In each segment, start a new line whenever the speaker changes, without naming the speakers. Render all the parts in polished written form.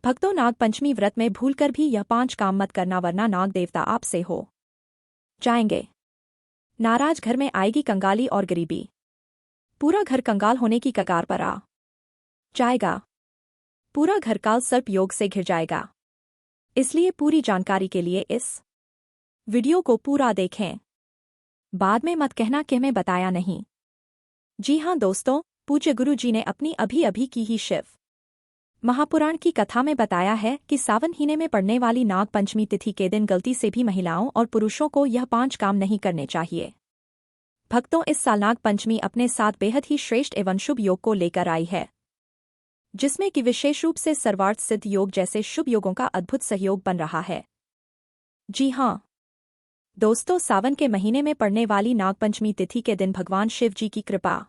भक्तों, नाग पंचमी व्रत में भूलकर भी यह 5 काम मत करना, वरना नाग देवता आपसे हो जाएंगे नाराज। घर में आएगी कंगाली और गरीबी। पूरा घर कंगाल होने की कगार पर आ जाएगा। पूरा घर काल सर्प योग से घिर जाएगा। इसलिए पूरी जानकारी के लिए इस वीडियो को पूरा देखें। बाद में मत कहना कि मैं बताया नहीं। जी हाँ दोस्तों, पूज्य गुरु जी ने अपनी अभी अभी की ही शिव महापुराण की कथा में बताया है कि सावन महीने में पड़ने वाली नाग पंचमी तिथि के दिन गलती से भी महिलाओं और पुरुषों को यह 5 काम नहीं करने चाहिए। भक्तों, इस साल नाग पंचमी अपने साथ बेहद ही श्रेष्ठ एवं शुभ योग को लेकर आई है, जिसमें कि विशेष रूप से सर्वार्थ सिद्ध योग जैसे शुभ योगों का अद्भुत सहयोग बन रहा है। जी हाँ दोस्तों, सावन के महीने में पड़ने वाली नागपंचमी तिथि के दिन भगवान शिव जी की कृपा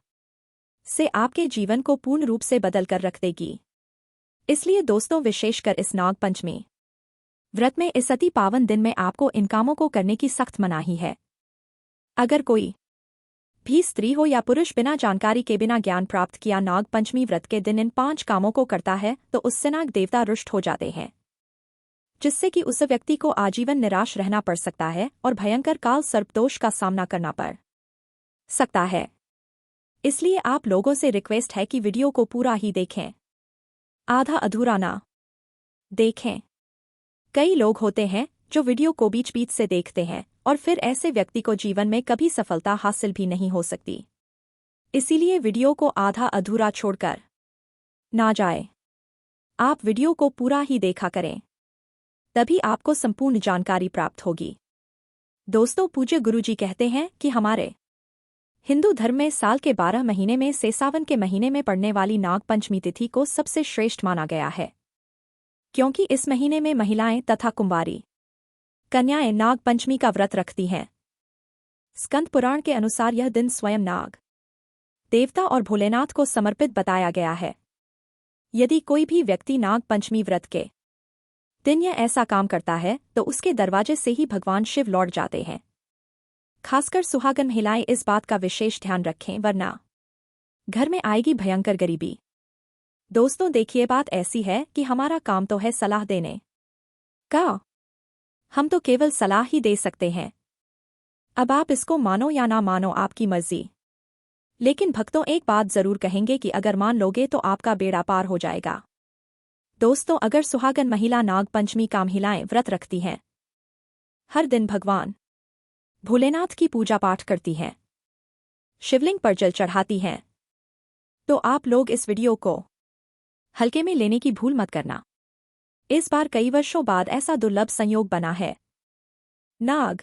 से आपके जीवन को पूर्ण रूप से बदल कर रख देगी। इसलिए दोस्तों, विशेषकर इस नाग पंचमी व्रत में इस अति पावन दिन में आपको इन कामों को करने की सख्त मनाही है। अगर कोई भी स्त्री हो या पुरुष बिना जानकारी के बिना ज्ञान प्राप्त किया नाग पंचमी व्रत के दिन इन 5 कामों को करता है तो उससे नाग देवता रुष्ट हो जाते हैं, जिससे कि उस व्यक्ति को आजीवन निराश रहना पड़ सकता है और भयंकर काल सर्पदोष का सामना करना पड़ सकता है। इसलिए आप लोगों से रिक्वेस्ट है कि वीडियो को पूरा ही देखें, आधा अधूरा ना देखें। कई लोग होते हैं जो वीडियो को बीच बीच से देखते हैं और फिर ऐसे व्यक्ति को जीवन में कभी सफलता हासिल भी नहीं हो सकती। इसीलिए वीडियो को आधा अधूरा छोड़कर ना जाए। आप वीडियो को पूरा ही देखा करें, तभी आपको संपूर्ण जानकारी प्राप्त होगी। दोस्तों, पूज्य गुरुजी कहते हैं कि हमारे हिंदू धर्म में साल के 12 महीने में से सावन के महीने में पड़ने वाली नाग पंचमी तिथि को सबसे श्रेष्ठ माना गया है, क्योंकि इस महीने में महिलाएं तथा कुंवारी कन्याएं नाग पंचमी का व्रत रखती हैं। स्कंद पुराण के अनुसार यह दिन स्वयं नाग देवता और भोलेनाथ को समर्पित बताया गया है। यदि कोई भी व्यक्ति नाग पंचमी व्रत के दिन यह ऐसा काम करता है तो उसके दरवाजे से ही भगवान शिव लौट जाते हैं। खासकर सुहागन महिलाएं इस बात का विशेष ध्यान रखें, वरना घर में आएगी भयंकर गरीबी। दोस्तों देखिए, बात ऐसी है कि हमारा काम तो है सलाह देने का, हम तो केवल सलाह ही दे सकते हैं। अब आप इसको मानो या ना मानो, आपकी मर्जी। लेकिन भक्तों, एक बात जरूर कहेंगे कि अगर मान लोगे तो आपका बेड़ा पार हो जाएगा। दोस्तों, अगर सुहागन महिला नाग पंचमी का महिलाएं व्रत रखती हैं, हर दिन भगवान भोलेनाथ की पूजा पाठ करती हैं, शिवलिंग पर जल चढ़ाती हैं, तो आप लोग इस वीडियो को हल्के में लेने की भूल मत करना। इस बार कई वर्षों बाद ऐसा दुर्लभ संयोग बना है। नाग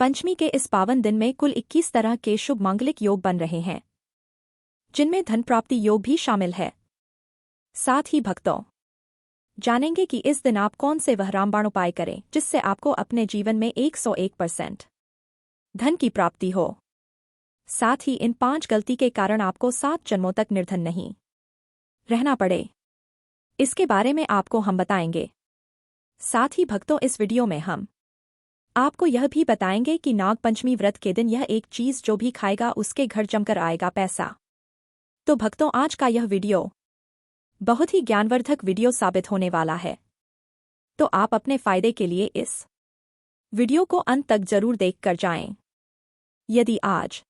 पंचमी के इस पावन दिन में कुल 21 तरह के शुभ मांगलिक योग बन रहे हैं, जिनमें धन प्राप्ति योग भी शामिल है। साथ ही भक्तों, जानेंगे कि इस दिन आप कौन से वह रामबाण उपाय करें जिससे आपको अपने जीवन में 101% धन की प्राप्ति हो। साथ ही इन 5 गलती के कारण आपको 7 जन्मों तक निर्धन नहीं रहना पड़े, इसके बारे में आपको हम बताएंगे। साथ ही भक्तों, इस वीडियो में हम आपको यह भी बताएंगे कि नाग पंचमी व्रत के दिन यह एक चीज जो भी खाएगा उसके घर जमकर आएगा पैसा। तो भक्तों, आज का यह वीडियो बहुत ही ज्ञानवर्धक वीडियो साबित होने वाला है, तो आप अपने फायदे के लिए इस वीडियो को अंत तक जरूर देख कर जाएं। यदि आज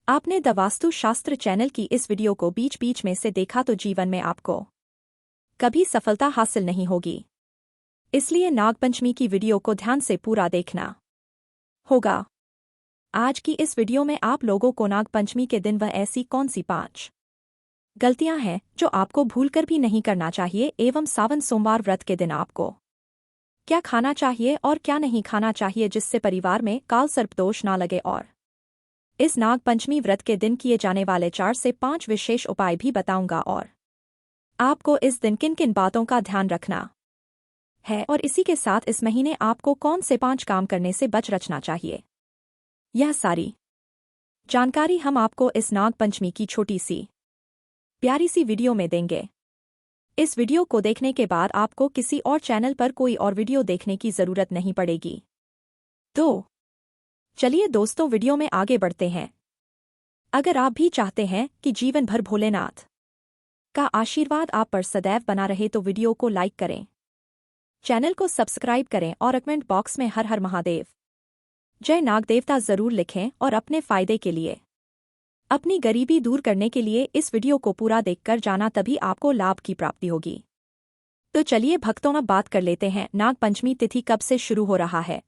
आपने द वास्तु शास्त्र चैनल की इस वीडियो को बीच बीच में से देखा तो जीवन में आपको कभी सफलता हासिल नहीं होगी। इसलिए नागपंचमी की वीडियो को ध्यान से पूरा देखना होगा। आज की इस वीडियो में आप लोगों को नागपंचमी के दिन वह ऐसी कौन सी 5 गलतियां हैं जो आपको भूलकर भी नहीं करना चाहिए, एवं सावन सोमवार व्रत के दिन आपको क्या खाना चाहिए और क्या नहीं खाना चाहिए जिससे परिवार में काल सर्पदोष ना लगे, और इस नाग पंचमी व्रत के दिन किए जाने वाले 4 से 5 विशेष उपाय भी बताऊंगा, और आपको इस दिन किन किन बातों का ध्यान रखना है और इसी के साथ इस महीने आपको कौन से 5 काम करने से बच रचना चाहिए। यह सारी जानकारी हम आपको इस नाग पंचमी की छोटी सी प्यारी सी वीडियो में देंगे। इस वीडियो को देखने के बाद आपको किसी और चैनल पर कोई और वीडियो देखने की जरूरत नहीं पड़ेगी। तो चलिए दोस्तों, वीडियो में आगे बढ़ते हैं। अगर आप भी चाहते हैं कि जीवन भर भोलेनाथ का आशीर्वाद आप पर सदैव बना रहे तो वीडियो को लाइक करें, चैनल को सब्सक्राइब करें और कमेंट बॉक्स में हर हर महादेव जय नाग देवता जरूर लिखें। और अपने फायदे के लिए, अपनी गरीबी दूर करने के लिए इस वीडियो को पूरा देखकर जाना, तभी आपको लाभ की प्राप्ति होगी। तो चलिए भक्तों, अब बात कर लेते हैं नाग पंचमी तिथि कब से शुरू हो रहा है,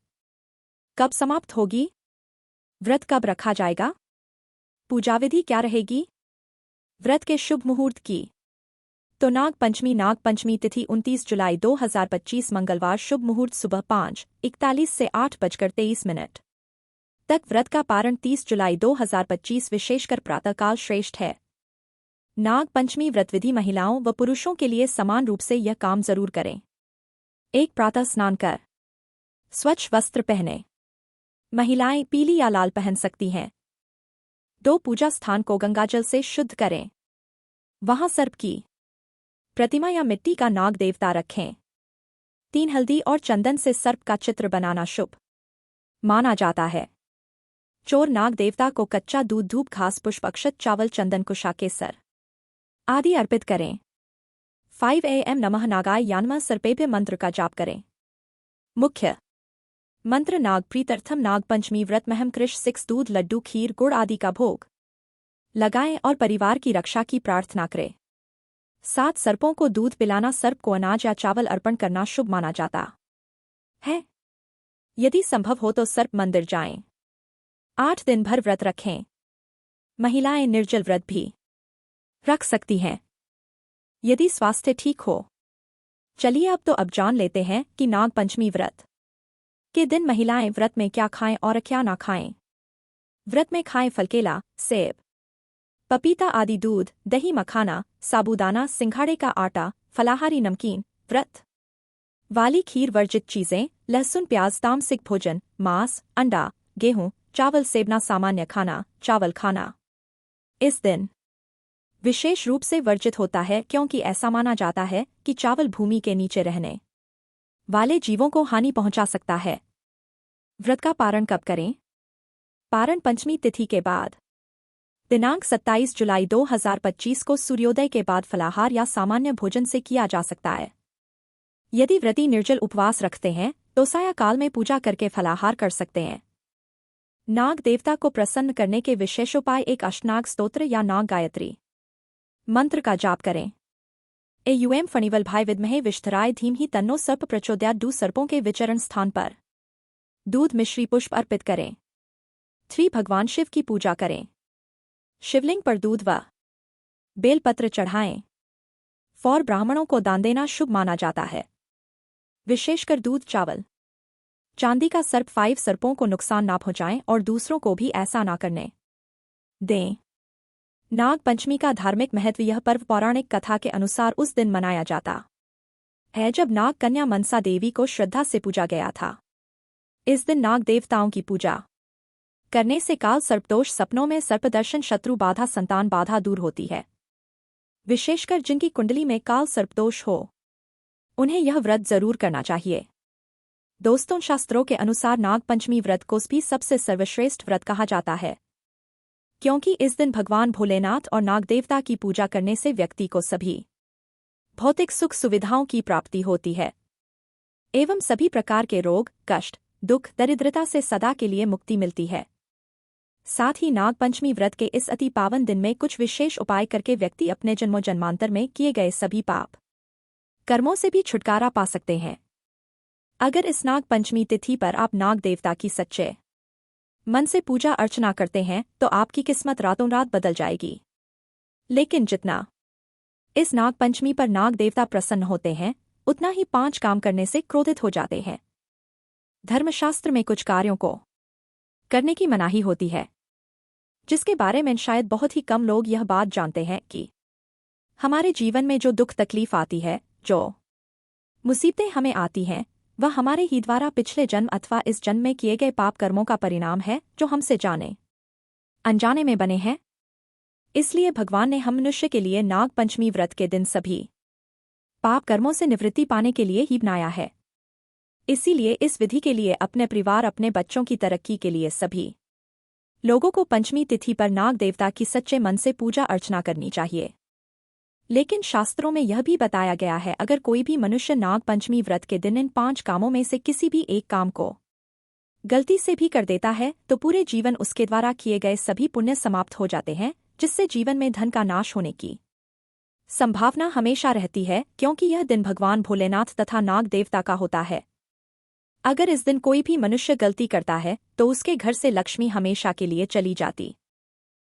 कब समाप्त होगी, व्रत कब रखा जाएगा, पूजा विधि क्या रहेगी, व्रत के शुभ मुहूर्त की। तो नाग पंचमी तिथि 29 जुलाई 2025 मंगलवार, शुभ मुहूर्त सुबह 5:41 से 8:23 तक। व्रत का पारण 30 जुलाई 2025 विशेषकर प्रातःकाल श्रेष्ठ है। नाग पंचमी व्रत विधि महिलाओं व पुरुषों के लिए समान रूप से यह काम जरूर करें। 1. प्रातः स्नान कर स्वच्छ वस्त्र पहने, महिलाएं पीली या लाल पहन सकती हैं। 2. पूजा स्थान को गंगाजल से शुद्ध करें, वहां सर्प की प्रतिमा या मिट्टी का नाग देवता रखें। 3. हल्दी और चंदन से सर्प का चित्र बनाना शुभ माना जाता है। चोर नाग देवता को कच्चा दूध, धूप, घास, पुष्प, अक्षत, चावल, चंदन, कुशा, केसर आदि अर्पित करें। 5 AM नमः नागाय यान्मः सर्पेभ्य मंत्र का जाप करें। मुख्य मंत्र नाग प्रीत्यर्थम नाग पंचमी व्रत महम कृष 6 दूध, लड्डू, खीर, गुड़ आदि का भोग लगाएं और परिवार की रक्षा की प्रार्थना करें। 7 सर्पों को दूध पिलाना, सर्प को अनाज या चावल अर्पण करना शुभ माना जाता है। यदि संभव हो तो सर्प मंदिर जाएं। 8 दिन भर व्रत रखें, महिलाएं निर्जल व्रत भी रख सकती हैं यदि स्वास्थ्य ठीक हो। चलिए अब जान लेते हैं कि नाग पंचमी व्रत के दिन महिलाएं व्रत में क्या खाएं और क्या ना खाएं। व्रत में खाएं फल, केला, सेब, पपीता आदि, दूध, दही, मखाना, साबूदाना, सिंघाड़े का आटा, फलाहारी नमकीन, व्रत वाली खीर, वर्जित चीजें, लहसुन, प्याज, तामसिक भोजन, मांस, अंडा, गेहूं, चावल, सेबना, सामान्य खाना, चावल खाना इस दिन विशेष रूप से वर्जित होता है, क्योंकि ऐसा माना जाता है कि चावल भूमि के नीचे रहने वाले जीवों को हानि पहुंचा सकता है। व्रत का पारण कब करें? पारण पंचमी तिथि के बाद, दिनांक 27 जुलाई 2025 को सूर्योदय के बाद फलाहार या सामान्य भोजन से किया जा सकता है। यदि व्रती निर्जल उपवास रखते हैं तो साया काल में पूजा करके फलाहार कर सकते हैं। नाग देवता को प्रसन्न करने के विशेष उपाय: 1. अष्टनाग स्तोत्र या नाग गायत्री मंत्र का जाप करें। एयुएम फणिवल भाई विद्महे विष्ठराय धीमहि तन्नो सर्प प्रचोदयात्। 2. सर्पों के विचरण स्थान पर दूध, मिश्री, पुष्प अर्पित करें। 3. भगवान शिव की पूजा करें, शिवलिंग पर दूध व बेलपत्र चढ़ाएं। 4. ब्राह्मणों को दान देना शुभ माना जाता है, विशेषकर दूध, चावल, चांदी का सर्प। 5. सर्पों को नुकसान ना पहुंचाएं और दूसरों को भी ऐसा ना करने दें। नाग पंचमी का धार्मिक महत्व: यह पर्व पौराणिक कथा के अनुसार उस दिन मनाया जाता है जब नाग कन्या मनसा देवी को श्रद्धा से पूजा गया था। इस दिन नाग देवताओं की पूजा करने से काल सर्पदोष, सपनों में सर्पदर्शन, शत्रु बाधा, संतान बाधा दूर होती है। विशेषकर जिनकी कुंडली में काल सर्पदोष हो उन्हें यह व्रत जरूर करना चाहिए। दोस्तों, शास्त्रों के अनुसार नाग पंचमी व्रत को भी सबसे सर्वश्रेष्ठ व्रत कहा जाता है, क्योंकि इस दिन भगवान भोलेनाथ और नाग देवता की पूजा करने से व्यक्ति को सभी भौतिक सुख सुविधाओं की प्राप्ति होती है एवं सभी प्रकार के रोग, कष्ट, दुख, दरिद्रता से सदा के लिए मुक्ति मिलती है। साथ ही नाग पंचमी व्रत के इस अति पावन दिन में कुछ विशेष उपाय करके व्यक्ति अपने जन्मों जन्मांतर में किए गए सभी पाप कर्मों से भी छुटकारा पा सकते हैं। अगर इस नाग पंचमी तिथि पर आप नाग देवता की सच्चे मन से पूजा अर्चना करते हैं तो आपकी किस्मत रातों रात बदल जाएगी। लेकिन जितना इस नाग पंचमी पर नाग देवता प्रसन्न होते हैं, उतना ही 5 काम करने से क्रोधित हो जाते हैं। धर्मशास्त्र में कुछ कार्यों को करने की मनाही होती है, जिसके बारे में शायद बहुत ही कम लोग यह बात जानते हैं कि हमारे जीवन में जो दुख तकलीफ आती है, जो मुसीबतें हमें आती हैं, वह हमारे ही द्वारा पिछले जन्म अथवा इस जन्म में किए गए पाप कर्मों का परिणाम है, जो हमसे जाने अनजाने में बने हैं। इसलिए भगवान ने हम मनुष्य के लिए नाग पंचमी व्रत के दिन सभी पाप कर्मों से निवृत्ति पाने के लिए ही बनाया है। इसीलिए इस विधि के लिए अपने परिवार, अपने बच्चों की तरक्की के लिए सभी लोगों को पंचमी तिथि पर नाग देवता की सच्चे मन से पूजा अर्चना करनी चाहिए। लेकिन शास्त्रों में यह भी बताया गया है अगर कोई भी मनुष्य नाग पंचमी व्रत के दिन इन 5 कामों में से किसी भी एक काम को गलती से भी कर देता है तो पूरे जीवन उसके द्वारा किए गए सभी पुण्य समाप्त हो जाते हैं, जिससे जीवन में धन का नाश होने की संभावना हमेशा रहती है, क्योंकि यह दिन भगवान भोलेनाथ तथा नाग देवता का होता है। अगर इस दिन कोई भी मनुष्य गलती करता है तो उसके घर से लक्ष्मी हमेशा के लिए चली जाती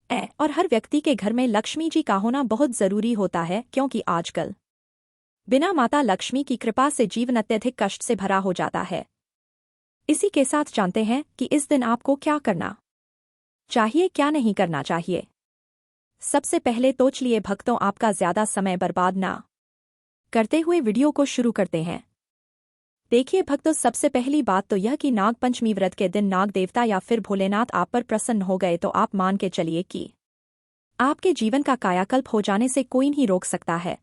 है और हर व्यक्ति के घर में लक्ष्मी जी का होना बहुत जरूरी होता है, क्योंकि आजकल बिना माता लक्ष्मी की कृपा से जीवन अत्यधिक कष्ट से भरा हो जाता है। इसी के साथ जानते हैं कि इस दिन आपको क्या करना चाहिए, क्या नहीं करना चाहिए। सबसे पहले तो चलिए भक्तों, आपका ज्यादा समय बर्बाद ना करते हुए वीडियो को शुरू करते हैं। देखिए भक्तों, सबसे पहली बात तो यह कि नाग पंचमी व्रत के दिन नाग देवता या फिर भोलेनाथ आप पर प्रसन्न हो गए तो आप मान के चलिए कि आपके जीवन का कायाकल्प हो जाने से कोई नहीं रोक सकता है,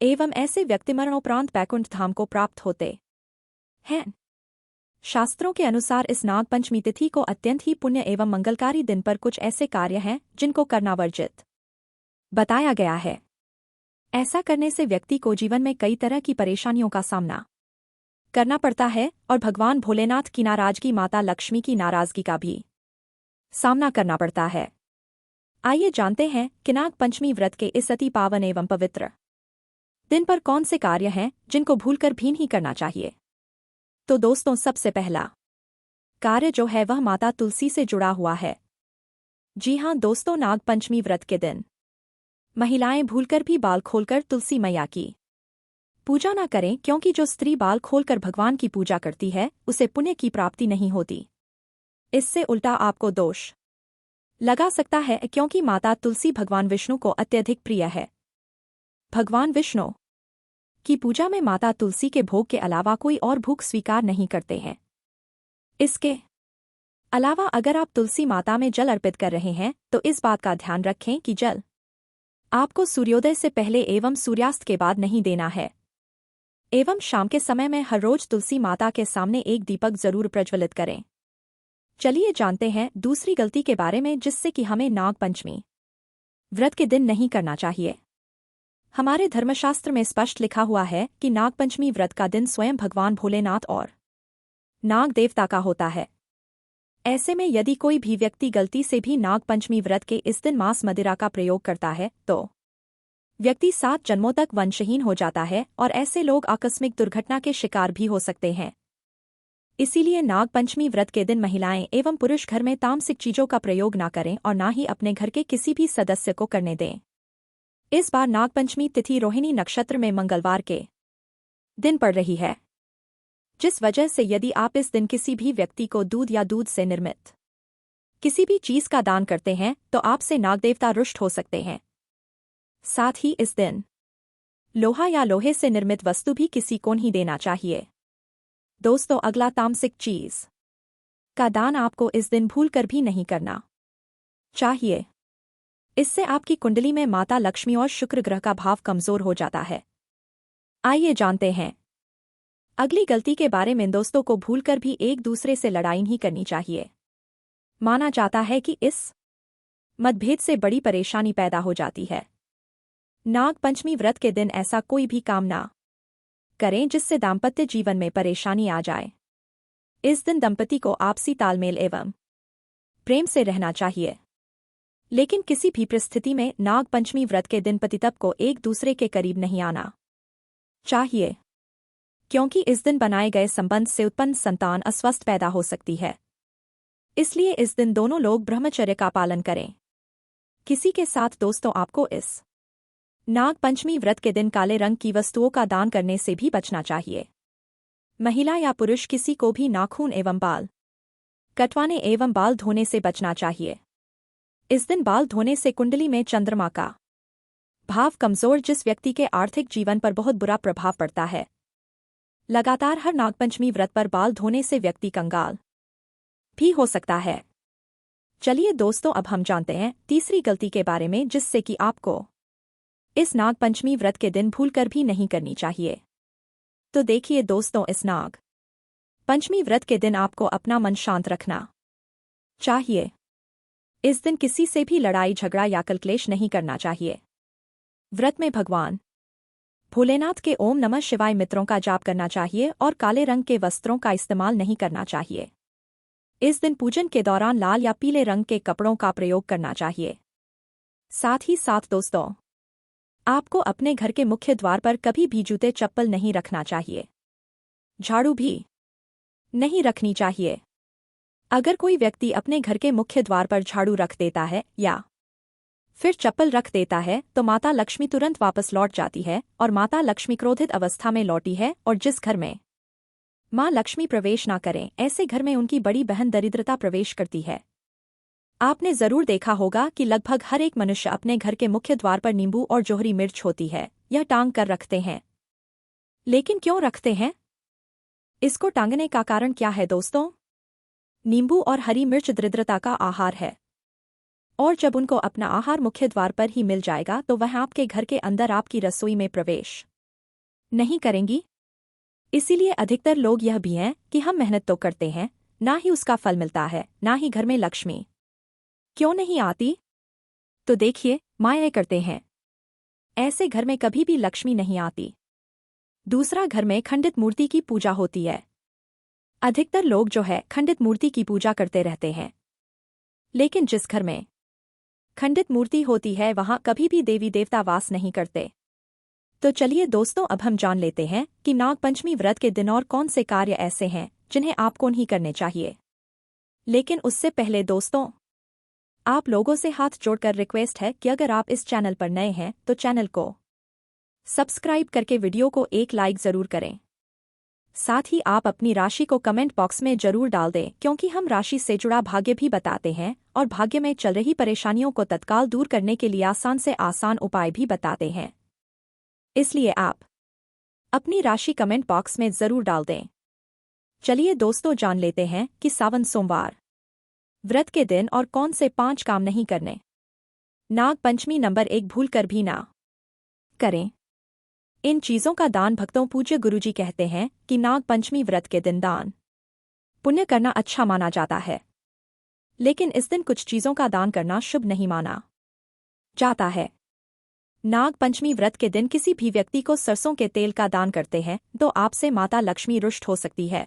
एवं ऐसे व्यक्ति मरणोपरांत वैकुंठ धाम को प्राप्त होते हैं। शास्त्रों के अनुसार इस नाग पंचमी तिथि को अत्यंत ही पुण्य एवं मंगलकारी दिन पर कुछ ऐसे कार्य हैं जिनको करना वर्जित बताया गया है। ऐसा करने से व्यक्ति को जीवन में कई तरह की परेशानियों का सामना करना पड़ता है और भगवान भोलेनाथ की नाराजगी, माता लक्ष्मी की नाराजगी का भी सामना करना पड़ता है। आइए जानते हैं कि नाग पंचमी व्रत के इस अति पावन एवं पवित्र दिन पर कौन से कार्य हैं जिनको भूलकर भी नहीं करना चाहिए। तो दोस्तों, सबसे पहला कार्य जो है वह माता तुलसी से जुड़ा हुआ है। जी हाँ दोस्तों, नाग पंचमी व्रत के दिन महिलाएं भूलकर भी बाल खोलकर तुलसी मैया की पूजा न करें, क्योंकि जो स्त्री बाल खोलकर भगवान की पूजा करती है उसे पुण्य की प्राप्ति नहीं होती। इससे उल्टा आपको दोष लगा सकता है, क्योंकि माता तुलसी भगवान विष्णु को अत्यधिक प्रिय है। भगवान विष्णु की पूजा में माता तुलसी के भोग के अलावा कोई और भोग स्वीकार नहीं करते हैं। इसके अलावा अगर आप तुलसी माता में जल अर्पित कर रहे हैं तो इस बात का ध्यान रखें कि जल आपको सूर्योदय से पहले एवं सूर्यास्त के बाद नहीं देना है, एवं शाम के समय में हर रोज तुलसी माता के सामने एक दीपक जरूर प्रज्वलित करें। चलिए जानते हैं दूसरी गलती के बारे में जिससे कि हमें नाग पंचमी व्रत के दिन नहीं करना चाहिए। हमारे धर्मशास्त्र में स्पष्ट लिखा हुआ है कि नाग पंचमी व्रत का दिन स्वयं भगवान भोलेनाथ और नाग देवता का होता है। ऐसे में यदि कोई भी व्यक्ति गलती से भी नाग पंचमी व्रत के इस दिन मांस मदिरा का प्रयोग करता है तो व्यक्ति 7 जन्मों तक वंशहीन हो जाता है और ऐसे लोग आकस्मिक दुर्घटना के शिकार भी हो सकते हैं। इसीलिए नाग पंचमी व्रत के दिन महिलाएं एवं पुरुष घर में तामसिक चीजों का प्रयोग न करें और न ही अपने घर के किसी भी सदस्य को करने दें। इस बार नाग पंचमी तिथि रोहिणी नक्षत्र में मंगलवार के दिन पड़ रही है, जिस वजह से यदि आप इस दिन किसी भी व्यक्ति को दूध या दूध से निर्मित किसी भी चीज का दान करते हैं तो आपसे नागदेवता रुष्ट हो सकते हैं। साथ ही इस दिन लोहा या लोहे से निर्मित वस्तु भी किसी को नहीं देना चाहिए। दोस्तों, अगला तामसिक चीज का दान आपको इस दिन भूलकर भी नहीं करना चाहिए। इससे आपकी कुंडली में माता लक्ष्मी और शुक्र ग्रह का भाव कमजोर हो जाता है। आइए जानते हैं अगली गलती के बारे में। दोस्तों को भूलकर भी एक दूसरे से लड़ाई नहीं करनी चाहिए। माना जाता है कि इस मतभेद से बड़ी परेशानी पैदा हो जाती है। नाग पंचमी व्रत के दिन ऐसा कोई भी काम ना करें जिससे दाम्पत्य जीवन में परेशानी आ जाए। इस दिन दंपति को आपसी तालमेल एवं प्रेम से रहना चाहिए, लेकिन किसी भी परिस्थिति में नाग पंचमी व्रत के दिन पतिपत्नी को एक दूसरे के करीब नहीं आना चाहिए, क्योंकि इस दिन बनाए गए संबंध से उत्पन्न संतान अस्वस्थ पैदा हो सकती है। इसलिए इस दिन दोनों लोग ब्रह्मचर्य का पालन करें। किसी के साथ दोस्तों आपको इस नाग पंचमी व्रत के दिन काले रंग की वस्तुओं का दान करने से भी बचना चाहिए। महिला या पुरुष किसी को भी नाखून एवं बाल कटवाने एवं बाल धोने से बचना चाहिए। इस दिन बाल धोने से कुंडली में चंद्रमा का भाव कमजोर, जिस व्यक्ति के आर्थिक जीवन पर बहुत बुरा प्रभाव पड़ता है। लगातार हर नागपंचमी व्रत पर बाल धोने से व्यक्ति कंगाल भी हो सकता है। चलिए दोस्तों, अब हम जानते हैं तीसरी गलती के बारे में जिससे कि आपको इस नागपंचमी व्रत के दिन भूलकर भी नहीं करनी चाहिए। तो देखिए दोस्तों, इस नाग पंचमी व्रत के दिन आपको अपना मन शांत रखना चाहिए। इस दिन किसी से भी लड़ाई झगड़ा या कलक्लेश नहीं करना चाहिए। व्रत में भगवान भोलेनाथ के ओम नमः शिवाय मंत्रों का जाप करना चाहिए और काले रंग के वस्त्रों का इस्तेमाल नहीं करना चाहिए। इस दिन पूजन के दौरान लाल या पीले रंग के कपड़ों का प्रयोग करना चाहिए। साथ ही साथ दोस्तों, आपको अपने घर के मुख्य द्वार पर कभी भी जूते चप्पल नहीं रखना चाहिए। झाड़ू भी नहीं रखनी चाहिए। अगर कोई व्यक्ति अपने घर के मुख्य द्वार पर झाड़ू रख देता है या फिर चप्पल रख देता है तो माता लक्ष्मी तुरंत वापस लौट जाती है और माता लक्ष्मी क्रोधित अवस्था में लौटी है, और जिस घर में मां लक्ष्मी प्रवेश ना करें ऐसे घर में उनकी बड़ी बहन दरिद्रता प्रवेश करती है। आपने जरूर देखा होगा कि लगभग हर एक मनुष्य अपने घर के मुख्य द्वार पर नींबू और जोहरी मिर्च होती है यह टांग कर रखते हैं। लेकिन क्यों रखते हैं? इसको टांगने का कारण क्या है दोस्तों? नींबू और हरी मिर्च दरिद्रता का आहार है, और जब उनको अपना आहार मुख्य द्वार पर ही मिल जाएगा तो वह आपके घर के अंदर आपकी रसोई में प्रवेश नहीं करेंगी। इसीलिए अधिकतर लोग यह भी हैं कि हम मेहनत तो करते हैं, ना ही उसका फल मिलता है, ना ही घर में लक्ष्मी क्यों नहीं आती। तो देखिए, माया करते हैं, ऐसे घर में कभी भी लक्ष्मी नहीं आती। दूसरा, घर में खंडित मूर्ति की पूजा होती है। अधिकतर लोग जो है खंडित मूर्ति की पूजा करते रहते हैं, लेकिन जिस घर में खंडित मूर्ति होती है वहां कभी भी देवी देवता वास नहीं करते। तो चलिए दोस्तों, अब हम जान लेते हैं कि नागपंचमी व्रत के दिन और कौन से कार्य ऐसे हैं जिन्हें आपको नहीं करने चाहिए। लेकिन उससे पहले दोस्तों, आप लोगों से हाथ जोड़कर रिक्वेस्ट है कि अगर आप इस चैनल पर नए हैं तो चैनल को सब्सक्राइब करके वीडियो को एक लाइक जरूर करें। साथ ही आप अपनी राशि को कमेंट बॉक्स में जरूर डाल दें, क्योंकि हम राशि से जुड़ा भाग्य भी बताते हैं और भाग्य में चल रही परेशानियों को तत्काल दूर करने के लिए आसान से आसान उपाय भी बताते हैं। इसलिए आप अपनी राशि कमेंट बॉक्स में जरूर डाल दें। चलिए दोस्तों, जान लेते हैं कि सावन सोमवार व्रत के दिन और कौन से 5 काम नहीं करने। नाग पंचमी नंबर 1, भूलकर भी ना करें। इन चीजों का दान भक्तों पूज्य गुरुजी कहते हैं कि नाग पंचमी व्रत के दिन दान पुण्य करना अच्छा माना जाता है, लेकिन इस दिन कुछ चीजों का दान करना शुभ नहीं माना जाता है। नाग पंचमी व्रत के दिन किसी भी व्यक्ति को सरसों के तेल का दान करते हैं तो आपसे माता लक्ष्मी रुष्ट हो सकती है,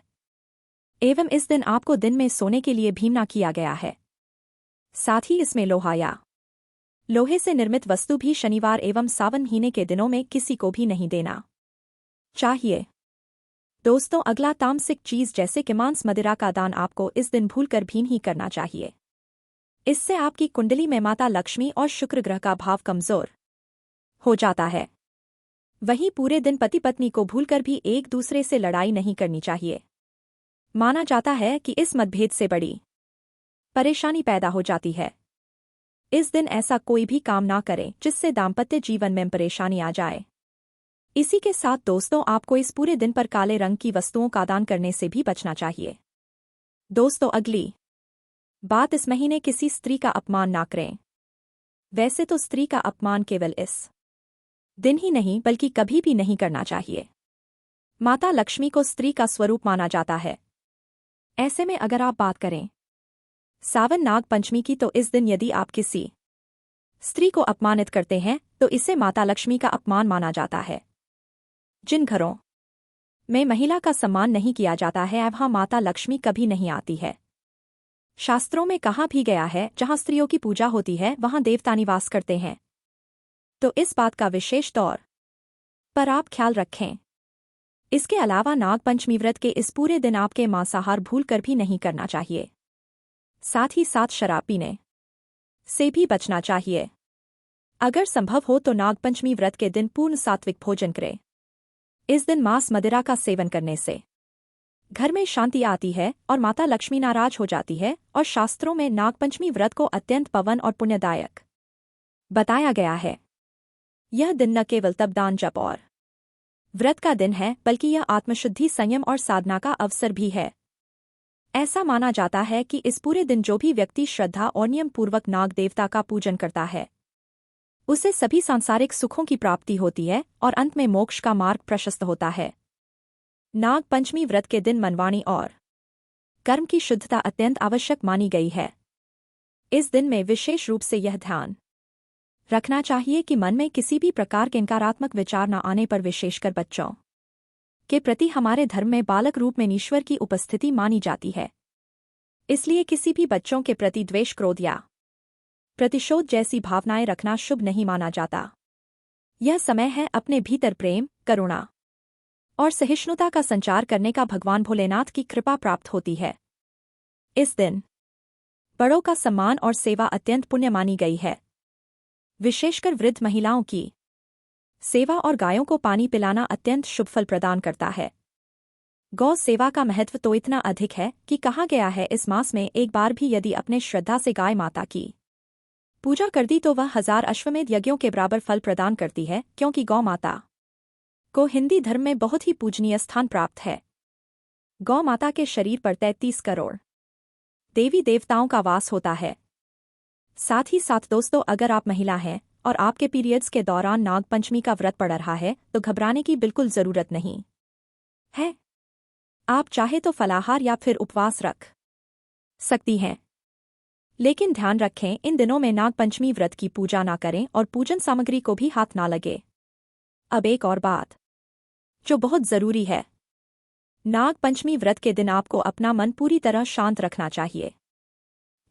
एवं इस दिन आपको दिन में सोने के लिए भीमना किया गया है। साथ ही इसमें लोहा या लोहे से निर्मित वस्तु भी शनिवार एवं सावन महीने के दिनों में किसी को भी नहीं देना चाहिए। दोस्तों, अगला तामसिक चीज जैसे कि मांस मदिरा का दान आपको इस दिन भूलकर भी नहीं करना चाहिए। इससे आपकी कुंडली में माता लक्ष्मी और शुक्र ग्रह का भाव कमजोर हो जाता है। वहीं पूरे दिन पति पत्नी को भूलकर भी एक दूसरे से लड़ाई नहीं करनी चाहिए। माना जाता है कि इस मतभेद से बड़ी परेशानी पैदा हो जाती है। इस दिन ऐसा कोई भी काम ना करें जिससे दाम्पत्य जीवन में परेशानी आ जाए। इसी के साथ दोस्तों, आपको इस पूरे दिन पर काले रंग की वस्तुओं का दान करने से भी बचना चाहिए। दोस्तों, अगली बात, इस महीने किसी स्त्री का अपमान ना करें। वैसे तो स्त्री का अपमान केवल इस दिन ही नहीं बल्कि कभी भी नहीं करना चाहिए। माता लक्ष्मी को स्त्री का स्वरूप माना जाता है। ऐसे में अगर आप बात करें सावन नाग पंचमी की, तो इस दिन यदि आप किसी स्त्री को अपमानित करते हैं तो इसे माता लक्ष्मी का अपमान माना जाता है। जिन घरों में महिला का सम्मान नहीं किया जाता है वहां माता लक्ष्मी कभी नहीं आती है। शास्त्रों में कहा भी गया है, जहां स्त्रियों की पूजा होती है वहां देवता निवास करते हैं। तो इस बात का विशेष तौर पर आप ख्याल रखें। इसके अलावा नाग पंचमी व्रत के इस पूरे दिन आपके मांसाहार भूलकर भी नहीं करना चाहिए। साथ ही साथ शराब पीने से भी बचना चाहिए। अगर संभव हो तो नागपंचमी व्रत के दिन पूर्ण सात्विक भोजन करें। इस दिन मांस मदिरा का सेवन करने से घर में शांति आती है और माता लक्ष्मी नाराज हो जाती है, और शास्त्रों में नागपंचमी व्रत को अत्यंत पवन और पुण्यदायक बताया गया है। यह दिन न केवल तप दान जप और व्रत का दिन है, बल्कि यह आत्मशुद्धि, संयम और साधना का अवसर भी है। ऐसा माना जाता है कि इस पूरे दिन जो भी व्यक्ति श्रद्धा और नियम पूर्वक नाग देवता का पूजन करता है उसे सभी सांसारिक सुखों की प्राप्ति होती है और अंत में मोक्ष का मार्ग प्रशस्त होता है। नाग पंचमी व्रत के दिन मनवाणी और कर्म की शुद्धता अत्यंत आवश्यक मानी गई है। इस दिन में विशेष रूप से यह ध्यान रखना चाहिए कि मन में किसी भी प्रकार के नकारात्मक विचार न आने पर, विशेषकर बच्चों के प्रति हमारे धर्म में बालक रूप में ईश्वर की उपस्थिति मानी जाती है। इसलिए किसी भी बच्चों के प्रति द्वेष, क्रोध या प्रतिशोध जैसी भावनाएं रखना शुभ नहीं माना जाता। यह समय है अपने भीतर प्रेम, करुणा और सहिष्णुता का संचार करने का। भगवान भोलेनाथ की कृपा प्राप्त होती है। इस दिन बड़ों का सम्मान और सेवा अत्यंत पुण्य मानी गई है। विशेषकर वृद्ध महिलाओं की सेवा और गायों को पानी पिलाना अत्यंत शुभ फल प्रदान करता है। गौ सेवा का महत्व तो इतना अधिक है कि कहा गया है, इस मास में एक बार भी यदि अपने श्रद्धा से गाय माता की पूजा कर दी तो वह 1000 अश्वमेध यज्ञों के बराबर फल प्रदान करती है, क्योंकि गौ माता को हिंदी धर्म में बहुत ही पूजनीय स्थान प्राप्त है। गौ माता के शरीर पर 33 करोड़ देवी देवताओं का वास होता है। साथ ही साथ दोस्तों, अगर आप महिला हैं और आपके पीरियड्स के दौरान नाग पंचमी का व्रत पड़ रहा है तो घबराने की बिल्कुल जरूरत नहीं है। आप चाहे तो फलाहार या फिर उपवास रख सकती हैं, लेकिन ध्यान रखें इन दिनों में नाग पंचमी व्रत की पूजा ना करें और पूजन सामग्री को भी हाथ ना लगे। अब एक और बात जो बहुत जरूरी है, नाग पंचमी व्रत के दिन आपको अपना मन पूरी तरह शांत रखना चाहिए।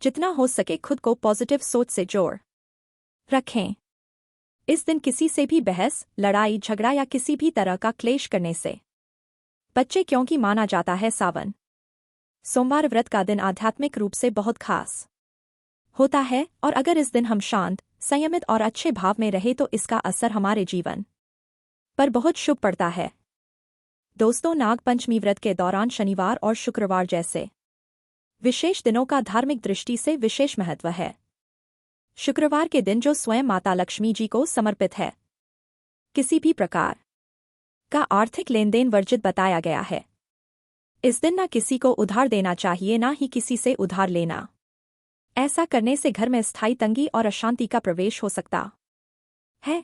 जितना हो सके खुद को पॉजिटिव सोच से जोड़ रखें। इस दिन किसी से भी बहस, लड़ाई झगड़ा या किसी भी तरह का क्लेश करने से बच्चे, क्योंकि माना जाता है सावन सोमवार व्रत का दिन आध्यात्मिक रूप से बहुत खास होता है, और अगर इस दिन हम शांत, संयमित और अच्छे भाव में रहे तो इसका असर हमारे जीवन पर बहुत शुभ पड़ता है। दोस्तों, नाग पंचमी व्रत के दौरान शनिवार और शुक्रवार जैसे विशेष दिनों का धार्मिक दृष्टि से विशेष महत्व है। शुक्रवार के दिन जो स्वयं माता लक्ष्मी जी को समर्पित है, किसी भी प्रकार का आर्थिक लेन देन वर्जित बताया गया है। इस दिन न किसी को उधार देना चाहिए, ना ही किसी से उधार लेना। ऐसा करने से घर में स्थायी तंगी और अशांति का प्रवेश हो सकता है।